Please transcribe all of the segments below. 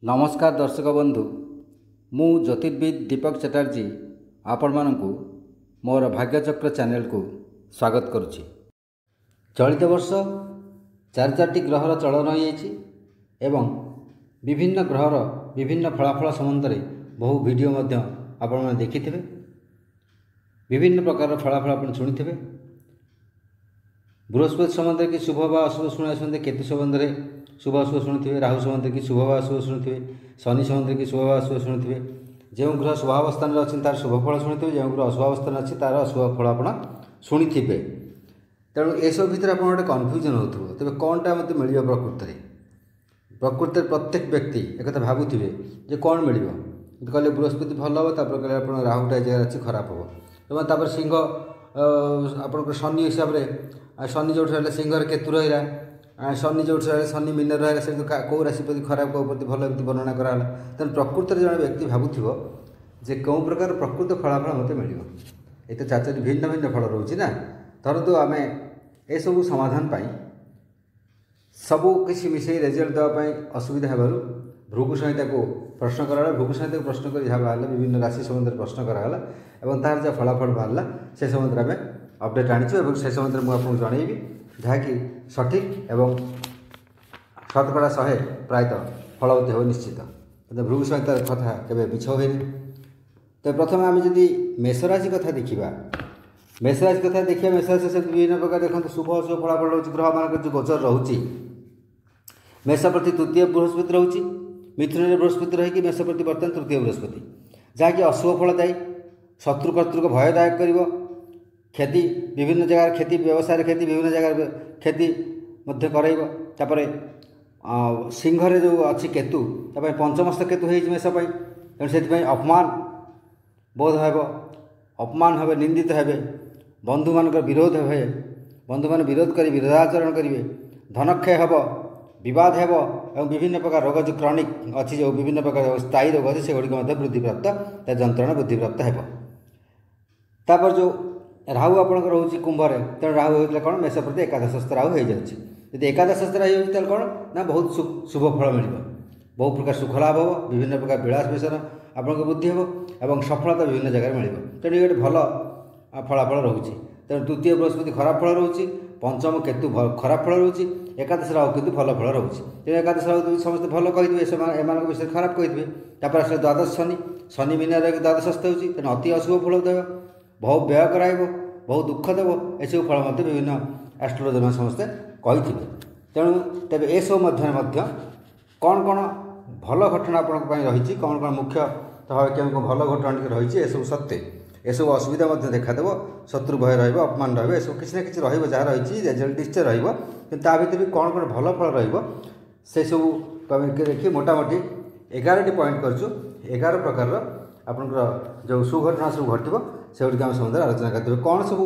नमस्कार दर्शक बंधु मु ज्योतिर्विद दीपक चटर्जी आपण मानकु मोर भाग्यचक्र चैनल को स्वागत करुछि। चलित वर्ष चार ग्रहर चलन होइछि एवं विभिन्न ग्रहर विभिन्न फलाफल संबंध में बहु वीडियो मध्य आपण माने देखिथिबे। विभिन्न प्रकार फलाफल आपण शुणिथिबे। बृहस्पति संबंध की शुभ व अशुभ शुणे केतु संबंध में शुभ अशुभ शुणुवे। राहु संबंध की शुभ व अशुभ शुणुवे। शनि संबंध की शुभ व अशुभ शुणुवे। जो ग्रह शुभावस्थान अच्छी तार शुभ फल शुणुवे, जो ग्रह अशुभावस्थान अच्छी तार अशुभ फल आप शुणिथिबे। तेणु एसब भितर आप गोटे कन्फ्यूजन होथुबो तेज कौनटा मत मिल प्रकृति प्रत्येक व्यक्ति एक भावुवे जे कौन मिल कहले बृहस्पति भल हम तापर कहले आप राहुटा जगह अच्छी खराब हम तापर सिंह आप शनि हिसाब से शनि जो सिंह केतु रहा शनि जो शनि मीन रहा से कौ राशिपति खराब कौ प्रति भल एमती वर्णना कराला। तेनाली प्रकृति जड़े व्यक्ति भावुव जे कौ प्रकार प्रकृत फलाफल मत मिल ये तो चार भिन्न भिन्न फल रोचे ना। धरतु आम एसबू समाधान पाई सबू किसी मिसई रेजल्ट देवाई असुविधा होबार भृगु संहिता को प्रश्न कराला। भृगु संहिता को प्रश्न कर जहाँ बाहर विभिन्न राशि संबंध में प्रश्न कराला और तार जहाँ फलाफल बाहर से संबंध में आम अपडेट आनीचु और से संबंध में मुझे जनइबी जहाँकि सठिक एवं शतकड़ा 100 प्रायतः फलवती हो निश्चित। भृगु संहितार कथा केवे मिछ हुए। तो प्रथम आम जदि मेषराशि कथा देखा मेषराशि कथा देखिए मेषराशि से विभिन्न प्रकार देखते शुभ अशुभ फलाफल रोचे ग्रह मान जो गोचर रोचे। मेष प्रति तृतीय बृहस्पति रोचे। मिथुन में बृहस्पति रहीकि मेष प्रति बर्तमान तृतीय बृहस्पति जहाँकि अशुभ फलदायी शत्रुकर्तृक भयदायक कर क्षति विभिन्न जगह क्षति व्यवसाय क्षति विभिन्न जगह क्षति मध्य करापर सिंह रे जो अच्छी केतु पंचमस्त केतु हो मेष तेणु से अपमान बोध हे अपमान हे निंदित हे बंधु मान विरोध हे बंधु मान विरोध कर विरोधाचरण करेंगे धनक्षय हे विवाद हे और विभिन्न प्रकार रोग जो क्रॉनिक अच्छी जो विभिन्न प्रकार स्थायी रोग अच्छे से गुड़िक वृद्धि प्राप्त जंत्रणा वृद्धि प्राप्त हे। तापर जो राहु आपंकर रोचे कुंभरे तेणु राहु होता कौन मेष प्रति एकादशस्थ राहु हो जाए। यदि एकादशस्थ राहु होता कौन ना बहुत शुभ फल मिल बहुत प्रकार सुख लाभ हो विभिन्न प्रकार विलास व्यसन आपको बुद्धि हो और सफलता विभिन्न जगह मिल तेणु ये भल फलाफल रोचे। तेणु तृतीय बृहस्पति खराब फल रोचे पंचम केतु खराब फल रोचे एकादश राहु कितु भल फल रोचे। तेणु एकादश राहु समस्त भल कहे एम विषय खराब कहे तापर आस द्वादश शनि शनि मीन द्वादशस्थ होती तेणु अति अशुभ फल देव बहुत व्यय कराइब बहुत दुख देव एसबू फल मत विभिन्न एस्ट्रोलॉजर में समस्ते कही। तेणु तेज एसब मध्य कौन कौन भल घटना आपंपाई रही कौन कौन मुख्य केम भल घटना रही है सत्य एसबू असुविधा देखादेव शत्रु भय अपमान रही किसी ना कि रहा रही रेजल्ट निश्चय रहा भी कौन कौन भल फल रही सब देखिए मोटामोटी 11 पॉइंट करूँ 11 प्रकार आपंकर जो सुघटना सब घटो से गुड़ संबंध आलोचना करते कौन सब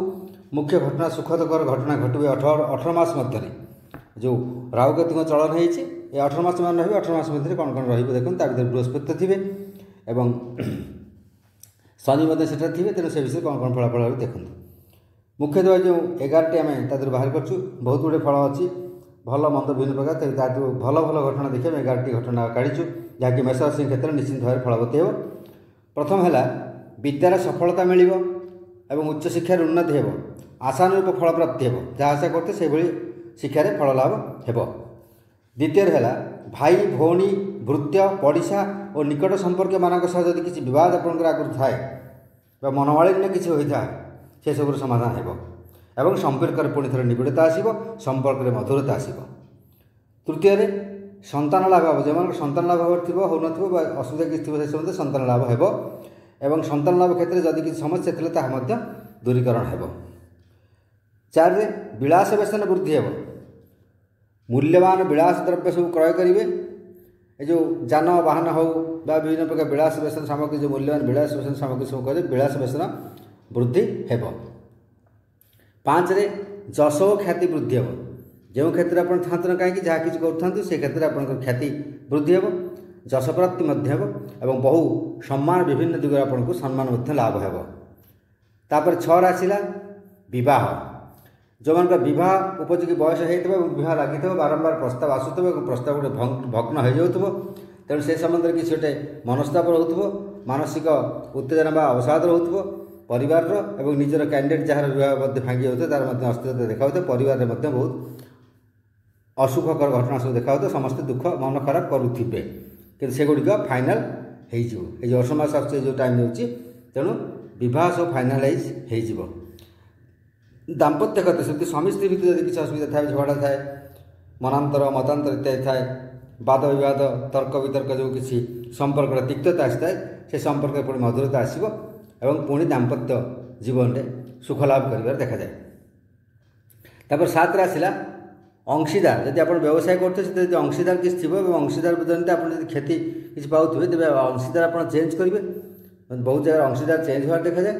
मुख्य घटना सुखदकर घटना घटे 18 मास मध्य जो राहु केतु चलन होती 18 मास मान रही 18 मास मध्य कौन कौन रही देखते भर बृहस्पति थे एवं शनि से थे तेणु से विषय कौन कौन फलाफल देखते मुख्यतः जो 11टी आम तर बाहर कर बहुत गुड़े फल अच्छी भल मंद विभिन्न प्रकार भल भल घटना देखिए 11टी घटना काढ़ीचु जहाँकि मेष राशि क्षेत्र में निश्चित भाव फलवती हो। प्रथम है विद्यार सफलता मिल उच्च शिक्षार उन्नति हो आशानुरूप फल प्राप्ति हो जहाँ आशा करते से शिक्षार फल लाभ हो। द्वितीय है भाई भौणी भृत्य पड़िशा और निकट संपर्क मान जब किसी बद आपंकर आगुरी थाए मनमालिन्य किसी होता है से सब समाधान हो संपर्क पुणी थोड़ा निबिड़ता आसो संपर्क में मधुरता आसो। तृतीय संतान लाभ हम जो संतान लाभ थी हो असुविधा किसी थी से संतान लाभ हो एवं संतान लाभ क्षेत्र में जदि किसी समस्या थी ताहा दूरीकरण हो। 4 विलास व्यसन वृद्धि हो मूल्यवान विलास द्रव्य सब क्रय करेंगे जो जान वाहन हो विभिन्न प्रकार विलास व्यसन सामग्री जो मूल्यवान विलास व्यसन सामग्री सब करें विलास व्यसन वृद्धि हो। 5 जश और ख्याति वृद्धि हो जो क्षेत्र में आप था कहीं जहाँ किसी करूँ से क्षेत्र में आप ख्याति वृद्धि हो जश प्राप्ति एवं बहु सम्मान विभिन्न दिगरे आपको सम्मान लाभ हो। तापर 6 आसला बह जो मान बह उपयोगी बयस होता है विवाह लगी बारंबार प्रस्ताव आसूब प्रस्ताव गोटे भग्न हो जाऊँ तेणु से संबंध किसी गोटे मनस्ताप रोथुव मानसिक उत्तेजना बा अवसाद रोथुव परिवार एवं निजर कैंडिडेट जहाँ विवाह भांगी जाऊे तार अस्थिरता देखा परिवार में बहुत असुखकर घटना सब देखा समस्त दुख मन खराब करुवे कि सेगुड़िक फाइनाल हो असमास जो टाइम हो तेणु बह सब फाइनालाइज हो दाम्पत्य क्षेत्र से स्वामी स्त्री भितर यदि किसी असुविधा थाए झगड़ा थाए मनांतर मतांतर इत्यादि थाए वाद विवाद तर्क वितर्क जो किसी संपर्क तिक्तता आसी थाए से संपर्क पुणी मधुरता आसव एवं पुणी दाम्पत्य जीवन में सुख लाभ कर देखा जाए। तापर 7 आसला अंशीदार जदि आप व्यवसाय करते अंशीदार किसी थी अंशीदार जनित आप क्षति किसी पाथे तेज अंशीदार आप चेंज करेंगे बहुत जगह अंशीदार चेंज होवार देखा जाए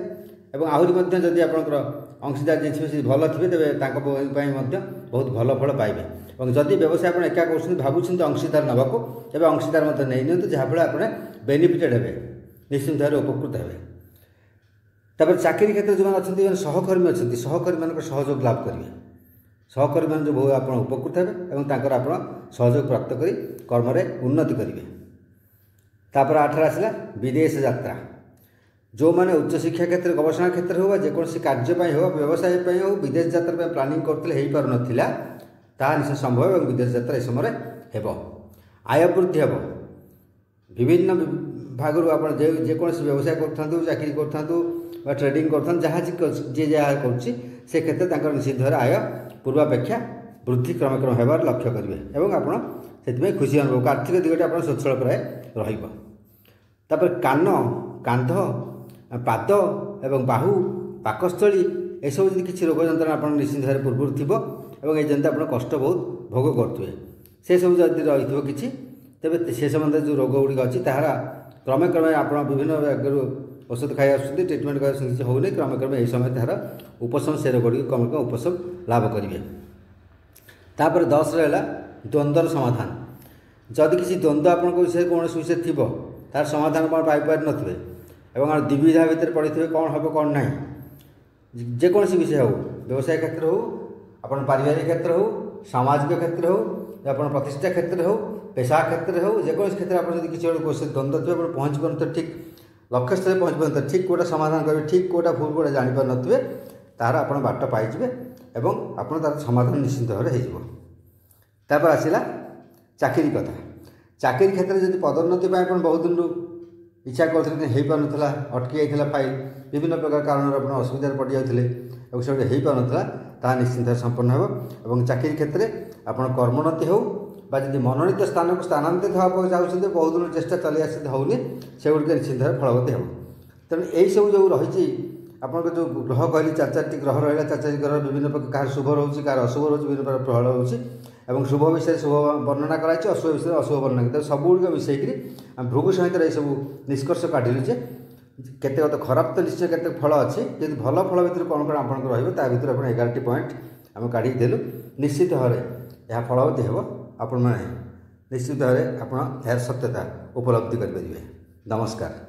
और आहरी जदि आपंकर अंशीदार जी थे भल थे तेज बहुत भल फल पाइबे और जदि व्यवसाय आप एका कर भावुं अंशीदार नाक तेज अंशीदार नहीं नि जहाँफल आप बेनिफिटेड हे निश्चिंत भाव उपकृत हे। तापर चाकरी क्षेत्र जो अच्छा सहकर्मी अच्छा सहकर्मी मान सहयोग लाभ करेंगे सहकर्मी मान जो बहुत आप उपकृत हे और आप सहयोग प्राप्त कर कर्म उन्नति करेंगे। तापर 8 आसला विदेश यात्रा जो मैंने उच्च शिक्षा क्षेत्र गवेषणा क्षेत्र हो जेकोसी कार्य हो व्यवसाय हो विदेश यात्रा प्लानिंग करते हो पार नाला ताहा निश्चय संभव और विदेश यात्रा इस समय हो आय वृद्धि हे विभिन्न भाग आप जेकोसी व्यवसाय करूँ चाकरी करूँ ट्रेडिंग करूँ जहाँ जी जहाँ कर क्षेत्र निश्चित भाव आय पूर्वापेक्षा वृद्धि क्रम क्रम होबार लक्ष्य करेंगे और आपड़ खुशी अनुभव आर्थिक दिगटे आप स्वच्छल प्राय रपर कान कांध पाद एवं बाहु पाकस्थली एसबू जी किसी रोग जंत्रणा आप निश्चित भाव पूर्व थी और ये जन आप कष्ट बहुत भोग करुए से सब जदि रही कि तेज से संबंध जो रोग गुड़िक अच्छी तार क्रमे क्रमे आप विभिन्न औषध खाई आसुँच ट्रिटमेंट किसी होनी क्रमे क्रमे यही समय तार उपशम से रोग गुड़िक क्रम क्रम उपशम लाभ करेंगे। तापर 10 रहा द्वंद्वर समाधान जदि किसी द्वंद्व आप विषय कौन विषय थी तार समाधान कौन पाइपार नथिबे एवं दुविधा भितर पड़े कौन हम कौन ना जेकोसी विषय हो व्यवसाय क्षेत्र हो आप पारिवारिक क्षेत्र हो सामाजिक क्षेत्र हो आप प्रतिष्ठा क्षेत्र हो पेशा क्षेत्र हो जेकोसी क्षेत्र आप किसी गोटे द्वंद्व थे आप पहुँच पार ठीक लक्ष्य स्थल पहुँच पार ठीक कौटा समाधान करेंगे ठीक कौटा भूल कौटा जापर नो तार आप बाट पाइबे एवं आप तार समाधान निश्चित भाव हो। आसला चाकरी कथा चाकरी क्षेत्र में पदोन्नति बहुत दिन इच्छा करते हो पार ना अटकी जाता फाइल विभिन्न प्रकार कारण आप असुविधा पड़ जाते और से हो पार ना निश्चिंत भाव संपन्न हो चाकरी क्षेत्र में आप कर्मोन्नति हो जब मनोनीत स्थान को स्थानांतरित हाँ चाहते बहुत दिन चेष्टा चली आस होनी से गुड़ निश्चित भाव फलवती हो। तेणु यही सब जो रही आपंकर जो ग्रह कहली 4 ग्रह रहा 4 ग्रह विभिन्न प्रकार कहाँ शुभ रोचे कहाँ अशुभ रोचे विभिन्न प्रकार प्रभाव रोचे और शुभ विषय शुभ वर्णना कराई अशुभ विषय अशुभ वर्णना कर सब गुड़िक मिसेक भृगु सहित ये सब निष्कर्ष काढ़िलु जे केते खराब तो निश्चय केते फल अच्छी यदि भल फल भितर कौन कौन आप भितर आप 11टी पॉइंट आम काढ़ीदेलु निश्चित भाव यह फलवती हो आपण मैंने निश्चित भाव आप यार सत्यता उपलब्धि करेंगे। नमस्कार।